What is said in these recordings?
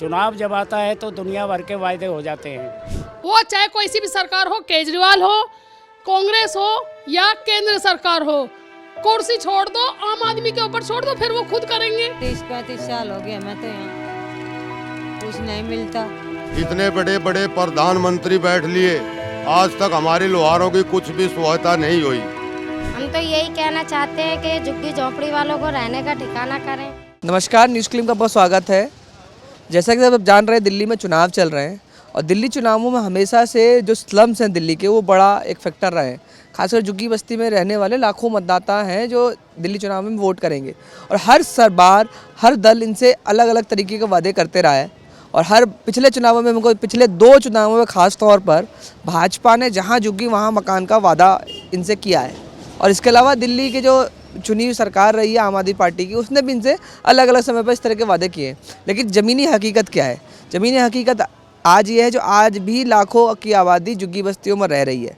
चुनाव जब आता है तो दुनिया भर के वायदे हो जाते हैं। वो चाहे कोई सी भी सरकार हो, केजरीवाल हो, कांग्रेस हो या केंद्र सरकार हो, कुर्सी छोड़ दो, आम आदमी के ऊपर छोड़ दो, फिर वो खुद करेंगे। 30-35 साल हो गए मैं तो यहाँ कुछ नहीं मिलता। इतने बड़े बड़े प्रधानमंत्री बैठ लिए, आज तक हमारे लोहारों की कुछ भी सहायता नहीं हुई। हम तो यही कहना चाहते हैं कि झुग्गी झोंपड़ी वालों को रहने का ठिकाना करें। नमस्कार, न्यूज़ क्लिप का बहुत स्वागत है। जैसा कि आप जान रहे हैं, दिल्ली में चुनाव चल रहे हैं और दिल्ली चुनावों में हमेशा से जो स्लम्स हैं दिल्ली के, वो बड़ा एक फैक्टर रहे हैं। खासकर झुग्गी बस्ती में रहने वाले लाखों मतदाता हैं जो दिल्ली चुनाव में वोट करेंगे और हर बार हर दल इनसे अलग अलग तरीके के वादे करते रहा है। और हर पिछले चुनावों में हमको पिछले 2 चुनावों में ख़ास तौर पर भाजपा ने जहाँ झुग्गी वहाँ मकान का वादा इनसे किया है। और इसके अलावा दिल्ली के जो चुनी हुई सरकार रही है आम आदमी पार्टी की, उसने भी इनसे अलग अलग समय पर इस तरह के वादे किए। लेकिन ज़मीनी हकीकत क्या है? ज़मीनी हकीकत आज ये है जो आज भी लाखों की आबादी झुग्गी बस्तियों में रह रही है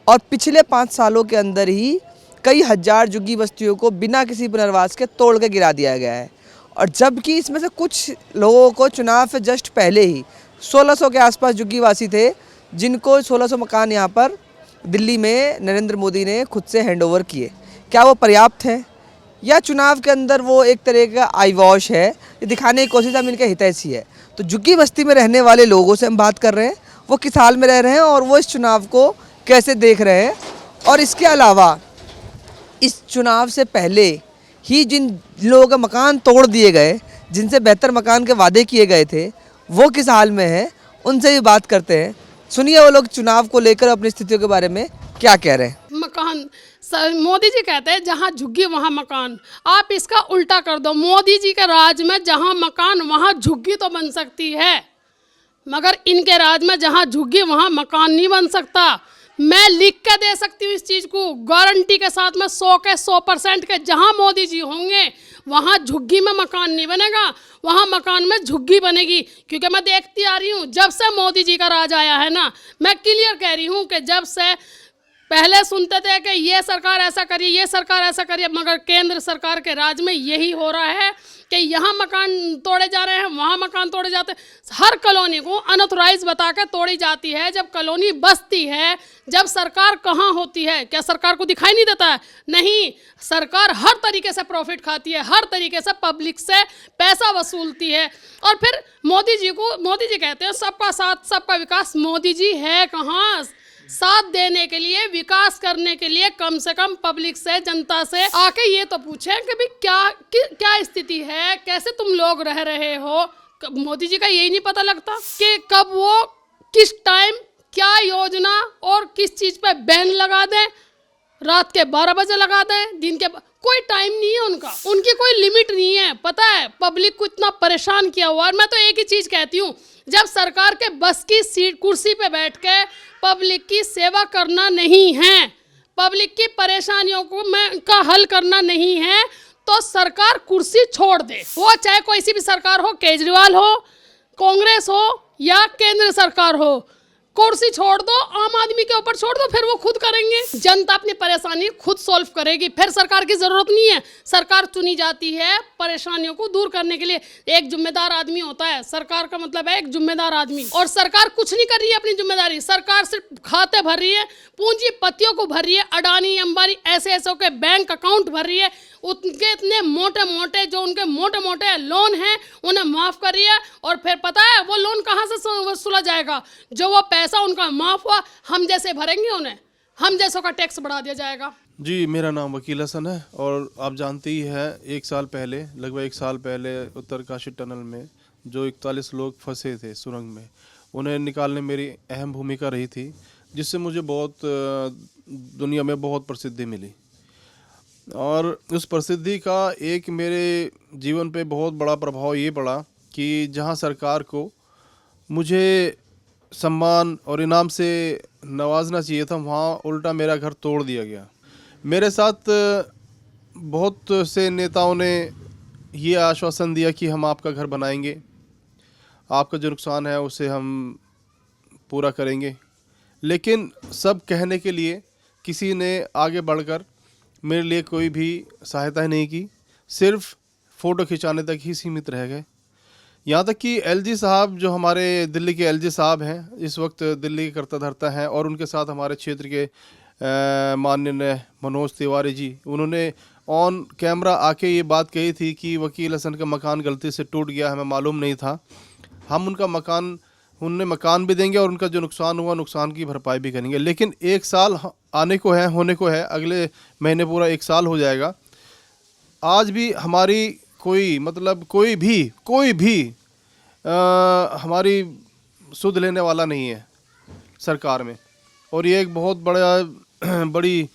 और पिछले 5 सालों के अंदर ही कई हज़ार झुग्गी बस्तियों को बिना किसी पुनर्वास के तोड़ के गिरा दिया गया है। और जबकि इसमें से कुछ लोगों को चुनाव से जस्ट पहले ही 1600 के आसपास झुग्गी वासी थे जिनको 1600 मकान यहाँ पर दिल्ली में नरेंद्र मोदी ने खुद से हैंडओवर किए। क्या वो पर्याप्त है या चुनाव के अंदर वो एक तरह का आई वॉश है? ये दिखाने की कोशिश हम इनके हितैषी है। तो झुग्गी बस्ती में रहने वाले लोगों से हम बात कर रहे हैं, वो किस हाल में रह रहे हैं और वो इस चुनाव को कैसे देख रहे हैं। और इसके अलावा इस चुनाव से पहले ही जिन लोगों के मकान तोड़ दिए गए, जिनसे बेहतर मकान के वादे किए गए थे, वो किस हाल में है, उनसे भी बात करते हैं। सुनिए वो लोग चुनाव को लेकर अपनी स्थितियों के बारे में क्या कह रहे हैं। मकान मोदी जी कहते हैं जहाँ झुग्गी वहाँ मकान। आप इसका उल्टा कर दो, मोदी जी के राज में जहाँ मकान वहाँ झुग्गी तो बन सकती है, मगर इनके राज में जहाँ झुग्गी वहाँ मकान नहीं बन सकता। मैं लिख के दे सकती हूँ इस चीज़ को गारंटी के साथ में 100 के 100% के, जहाँ मोदी जी होंगे वहाँ झुग्गी में मकान नहीं बनेगा, वहाँ मकान में झुग्गी बनेगी। क्योंकि मैं देखती आ रही हूँ जब से मोदी जी का राज आया है ना, मैं क्लियर कह रही हूँ कि जब से पहले सुनते थे कि ये सरकार ऐसा करिए, ये सरकार ऐसा करिए, मगर केंद्र सरकार के राज में यही हो रहा है कि यहाँ मकान तोड़े जा रहे हैं, वहाँ मकान तोड़े जाते हैं। हर कॉलोनी को अनऑथराइज बता के तोड़ी जाती है। जब कॉलोनी बसती है, जब सरकार कहाँ होती है? क्या सरकार को दिखाई नहीं देता है? नहीं, सरकार हर तरीके से प्रॉफिट खाती है, हर तरीके से पब्लिक से पैसा वसूलती है। और फिर मोदी जी कहते हैं सबका साथ सबका विकास। मोदी जी है कहाँ साथ देने के लिए, विकास करने के लिए? कम से कम पब्लिक से, जनता से आके ये तो पूछें कि भाई क्या स्थिति है, कैसे तुम लोग रह रहे हो। मोदी जी का यही नहीं पता लगता कि कब वो किस टाइम क्या योजना और किस चीज़ पे बैन लगा दें। रात के 12 बजे लगा दें, दिन के कोई टाइम नहीं है उनका, उनकी कोई लिमिट नहीं है। पता है पब्लिक को इतना परेशान किया हुआ। और मैं तो एक ही चीज़ कहती हूँ, जब सरकार के बस की सीट कुर्सी पे बैठ के पब्लिक की सेवा करना नहीं है, पब्लिक की परेशानियों का हल करना नहीं है, तो सरकार कुर्सी छोड़ दे। वो चाहे कोई सी भी सरकार हो, केजरीवाल हो, कांग्रेस हो या केंद्र सरकार हो, कुर्सी छोड़ दो, आम आदमी के ऊपर छोड़ दो, फिर वो खुद करेंगे। जनता अपनी परेशानी खुद सॉल्व करेगी, फिर सरकार की जरूरत नहीं है। सरकार चुनी जाती है परेशानियों को दूर करने के लिए। एक जिम्मेदार आदमी होता है, सरकार का मतलब है एक जिम्मेदार आदमी। और सरकार कुछ नहीं कर रही है अपनी जिम्मेदारी। सरकार सिर्फ खाते भर रही है, पूंजीपतियों को भर रही है, अडानी अंबानी ऐसे के बैंक अकाउंट भर रही है। उनके इतने मोटे मोटे लोन हैं उन्हें माफ़ कर रही है। और फिर पता है वो लोन कहाँ से वसूला जाएगा? जो वो पैसा उनका माफ़ हुआ, हम जैसे भरेंगे उन्हें, हम जैसों का टैक्स बढ़ा दिया जाएगा। जी, मेरा नाम वकील हसन है और आप जानते ही हैं लगभग एक साल पहले उत्तरकाशी टनल में जो 41 लोग फंसे थे सुरंग में, उन्हें निकालने मेरी अहम भूमिका रही थी, जिससे मुझे दुनिया में बहुत प्रसिद्धि मिली। और उस प्रसिद्धि का एक मेरे जीवन पे बहुत बड़ा प्रभाव ये पड़ा कि जहाँ सरकार को मुझे सम्मान और इनाम से नवाजना चाहिए था, वहाँ उल्टा मेरा घर तोड़ दिया गया। मेरे साथ बहुत से नेताओं ने ये आश्वासन दिया कि हम आपका घर बनाएंगे, आपका जो नुकसान है उसे हम पूरा करेंगे। लेकिन सब कहने के लिए किसी ने आगे बढ़कर मेरे लिए कोई भी सहायता नहीं की, सिर्फ फ़ोटो खिंचाने तक ही सीमित रह गए। यहाँ तक कि एलजी साहब, जो हमारे दिल्ली के एलजी साहब हैं, इस वक्त दिल्ली के करता धरता हैं, और उनके साथ हमारे क्षेत्र के माननीय मनोज तिवारी जी, उन्होंने ऑन कैमरा आके ये बात कही थी कि वकील हसन का मकान गलती से टूट गया, हमें मालूम नहीं था। हम उन्हें मकान भी देंगे और उनका जो नुकसान हुआ, नुकसान की भरपाई भी करेंगे। लेकिन 1 साल होने को है, अगले महीने पूरा 1 साल हो जाएगा। आज भी हमारी कोई भी हमारी सुध लेने वाला नहीं है सरकार में, और ये एक बहुत बड़ी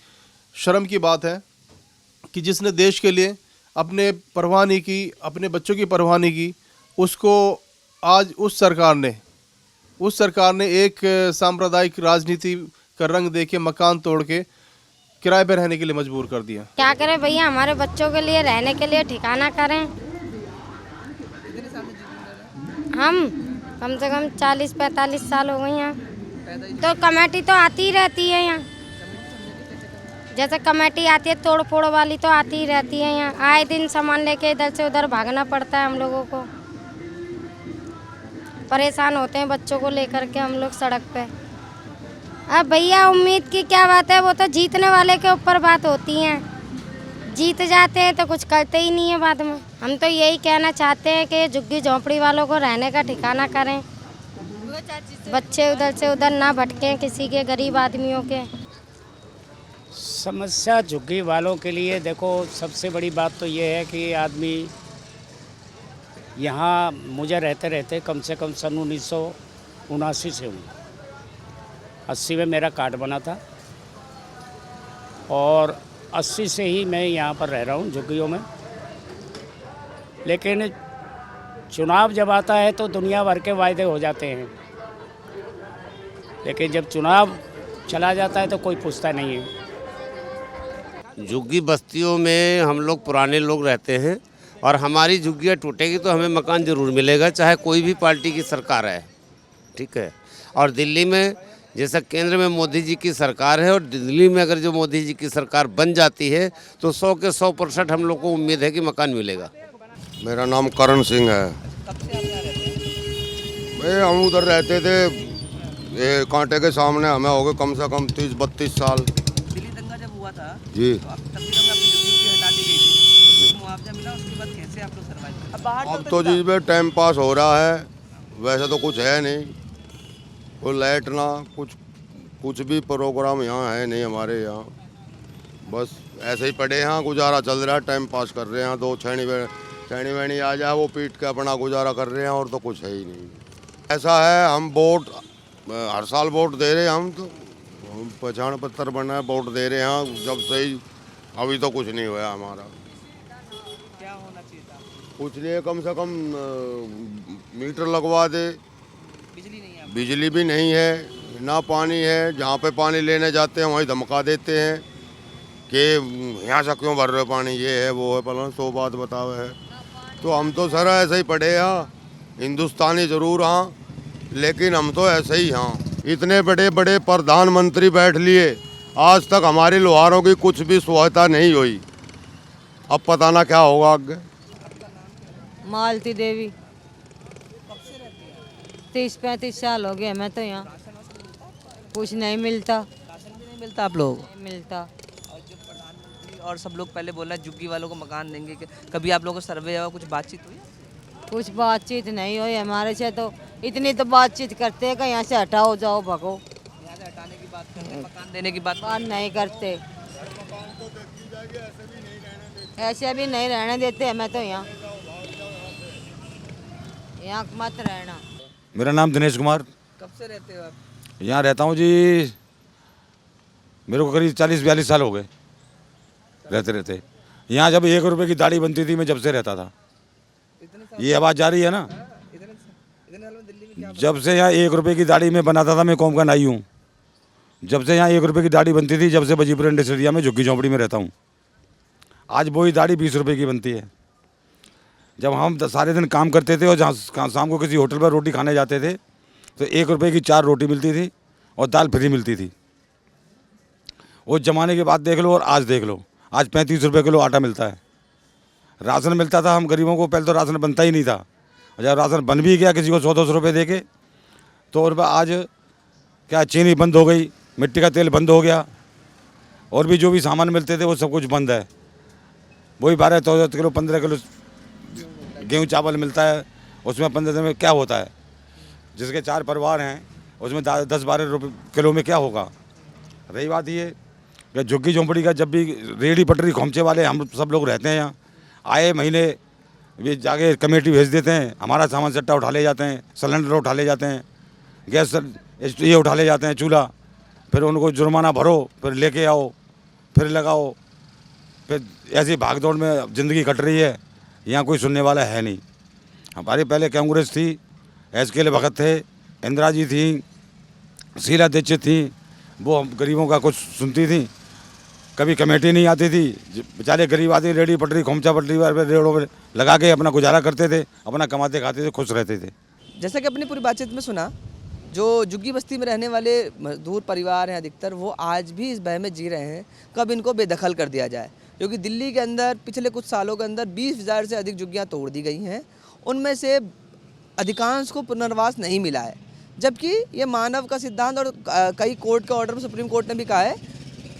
शर्म की बात है कि जिसने देश के लिए अपने परवाह नहीं की, अपने बच्चों की परवाह नहीं की, उसको आज उस सरकार ने एक सांप्रदायिक राजनीति का रंग दे के मकान तोड़ के किराए पे रहने के लिए मजबूर कर दिया। क्या करें भैया, हमारे बच्चों के लिए रहने के लिए ठिकाना करें। हम कम से कम 40-45 साल हो गए यहाँ। तो कमेटी तो आती ही रहती है यहाँ, जैसे कमेटी आती है तोड़ फोड़ वाली तो आती ही रहती है यहाँ। आए दिन सामान लेके इधर से उधर भागना पड़ता है हम लोगों को, परेशान होते हैं बच्चों को लेकर के हम लोग सड़क पे। अब भैया उम्मीद की क्या बात है, वो तो जीतने वाले के ऊपर बात होती है। जीत जाते हैं तो कुछ करते ही नहीं है बाद में। हम तो यही कहना चाहते हैं कि झुग्गी झोंपड़ी वालों को रहने का ठिकाना करें, बच्चे उधर से उधर ना भटकें किसी के, गरीब आदमियों के। समस्या झुग्गी वालों के लिए देखो, सबसे बड़ी बात तो ये है कि आदमी यहाँ मुझे रहते कम से कम सन 1979 से हूँ। 80 में मेरा कार्ड बना था और 80 से ही मैं यहाँ पर रह रहा हूँ झुग्गियों में। लेकिन चुनाव जब आता है तो दुनिया भर के वायदे हो जाते हैं, लेकिन जब चुनाव चला जाता है तो कोई पूछता नहीं है। झुग्गी बस्तियों में हम लोग पुराने लोग रहते हैं और हमारी झुग्गियाँ टूटेगी तो हमें मकान ज़रूर मिलेगा, चाहे कोई भी पार्टी की सरकार है, ठीक है। और दिल्ली में जैसा केंद्र में मोदी जी की सरकार है, और दिल्ली में अगर जो मोदी जी की सरकार बन जाती है तो 100 के 100% हम लोग को उम्मीद है कि मकान मिलेगा। मेरा नाम करण सिंह है। भाई हम उधर रहते थे, ये कांटे के सामने, हमें हो गए कम से कम 30-32 साल। दिल्ली दंगा जब हुआ था जी, तो तब भी अपनी झुग्गी हटा दी गई थी, मुआवजा मिला, उसके बाद कैसे आप लोग सर्वाइव? अब बाहर अब तो जिस पे टाइम पास हो रहा है, वैसे तो कुछ है नहीं, कोई लाइट ना कुछ भी प्रोग्राम यहाँ है नहीं हमारे यहाँ। बस ऐसे ही पड़े हैं, गुजारा चल रहा है, टाइम पास कर रहे हैं। 2 छेनी वैनी आ जाए वो पीट के अपना गुजारा कर रहे हैं, और तो कुछ है ही नहीं। ऐसा है, हम वोट हर साल वोट दे रहे हैं, हम तो पहचान पत्र बना है, वोट दे रहे हैं जब से ही। अभी तो कुछ नहीं हुआ हमारा। क्या होना चाहिए था? कुछ नहीं, कम से कम मीटर लगवा दे। बिजली नहीं है, बिजली भी नहीं है, ना पानी है। जहाँ पे पानी लेने जाते हैं वहीं धमका देते हैं कि यहाँ से क्यों भर रहे हो पानी, ये है वो है, पता 100 बात बतावे है। तो हम तो सर ऐसे ही पढ़े हैं, हिंदुस्तानी ज़रूर हाँ, लेकिन हम तो ऐसे ही हाँ। इतने बड़े बड़े प्रधानमंत्री बैठ लिए, आज तक हमारे लोहारों की कुछ भी सहायता नहीं हुई। अब पता ना क्या होगा आगे। मालती देवी। 30-35 साल हो गए मैं तो यहाँ। कुछ नहीं मिलता। राशन भी नहीं मिलता आप लोगों को? नहीं मिलता। और जो प्रधानमंत्री और सब लोग पहले बोला झुग्गी वालों को मकान देंगे, कभी आप लोगों को सर्वे या कुछ बातचीत हुई? कुछ बातचीत नहीं हुई हमारे से, तो इतनी तो बातचीत करते हैं कि यहाँ से हटाओ, जाओ, भगो। यहाँ से हटाने की बात करते हैं, मकान देने की बात नहीं करते, ऐसे भी नहीं रहने देते हमें तो यहाँ मत रहना। मेरा नाम दिनेश कुमार। कब से रहते हो आप? यहाँ रहता हूँ जी, मेरे को करीब 40-42 साल हो गए रहते। यहाँ जब 1 रुपये की दाढ़ी बनती थी, मैं जब से रहता था। ये आवाज़ जा रही है ना? जब से यहाँ 1 रुपये की दाढ़ी में बनाता था, मैं कौम का नाई हूँ। जब से यहाँ 1 रुपये की दाढ़ी बनती थी, जब से बजीपुर इंडस्ट्रिया में झुग्गी झोंपड़ी में रहता हूँ। आज वही दाढ़ी 20 रुपये की बनती है। जब हम सारे दिन काम करते थे और जहाँ शाम को किसी होटल पर रोटी खाने जाते थे तो 1 रुपये की 4 रोटी मिलती थी और दाल फ्री मिलती थी। उस ज़माने की बात देख लो और आज देख लो, आज 35 रुपये किलो आटा मिलता है। राशन मिलता था हम गरीबों को, पहले तो राशन बनता ही नहीं था। जब राशन बन भी गया किसी को 100-200 रुपये दे के, तो और आज क्या चीनी बंद हो गई, मिट्टी का तेल बंद हो गया, और भी जो भी सामान मिलते थे वो सब कुछ बंद है। वही 12-14 किलो 15 किलो गेहूँ चावल मिलता है, उसमें 15 दिन में क्या होता है? जिसके 4 परिवार हैं उसमें 10-12 किलो में क्या होगा? रही बात ये कि झुग्गी झोंपड़ी का, जब भी रेहड़ी पटरी खोमचे वाले हम सब लोग रहते हैं यहाँ, आए महीने ये जाके कमेटी भेज देते हैं, हमारा सामान सट्टा उठा ले जाते हैं, सिलेंडर उठा ले जाते हैं, गैस ये उठा ले जाते हैं, चूल्हा, फिर उनको जुर्माना भरो, फिर लेके आओ, फिर लगाओ, फिर ऐसी भागदौड़ में ज़िंदगी कट रही है। यहाँ कोई सुनने वाला है नहीं। हमारे पहले कांग्रेस थी, SK भगत थे, इंदिरा जी थी, शीला दीक्षित थी, वो गरीबों का कुछ सुनती थी, कभी कमेटी नहीं आती थी, बेचारे गरीब आदमी रेहड़ी पटरी खोमचा पटरी रेड़ों पर लगा के अपना गुजारा करते थे, अपना कमाते खाते थे, खुश रहते थे। जैसा कि अपनी पूरी बातचीत में सुना, जो झुग्गी बस्ती में रहने वाले मजदूर परिवार हैं अधिकतर, वो आज भी इस भय में जी रहे हैं कब इनको बेदखल कर दिया जाए, क्योंकि दिल्ली के अंदर पिछले कुछ सालों के अंदर 20,000 से अधिक झुग्गियाँ तोड़ दी गई हैं। उनमें से अधिकांश को पुनर्वास नहीं मिला है, जबकि ये मानव का सिद्धांत और कई कोर्ट के ऑर्डर में सुप्रीम कोर्ट ने भी कहा है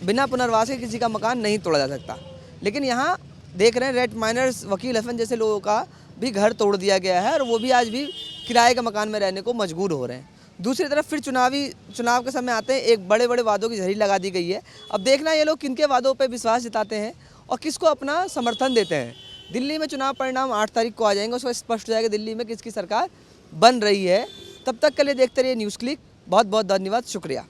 बिना पुनर्वास के किसी का मकान नहीं तोड़ा जा सकता। लेकिन यहाँ देख रहे हैं रेड माइनर्स वकील हसन जैसे लोगों का भी घर तोड़ दिया गया है, और वो भी आज भी किराए के मकान में रहने को मजबूर हो रहे हैं। दूसरी तरफ फिर चुनाव के समय आते हैं, एक बड़े बड़े वादों की झड़ी लगा दी गई है। अब देखना ये लोग किनके वादों पर विश्वास जताते हैं और किसको अपना समर्थन देते हैं। दिल्ली में चुनाव परिणाम 8 तारीख को आ जाएंगे, उसको स्पष्ट हो जाएगा दिल्ली में किसकी सरकार बन रही है। तब तक के लिए देखते रहिए न्यूज़ क्लिक। बहुत बहुत धन्यवाद, शुक्रिया।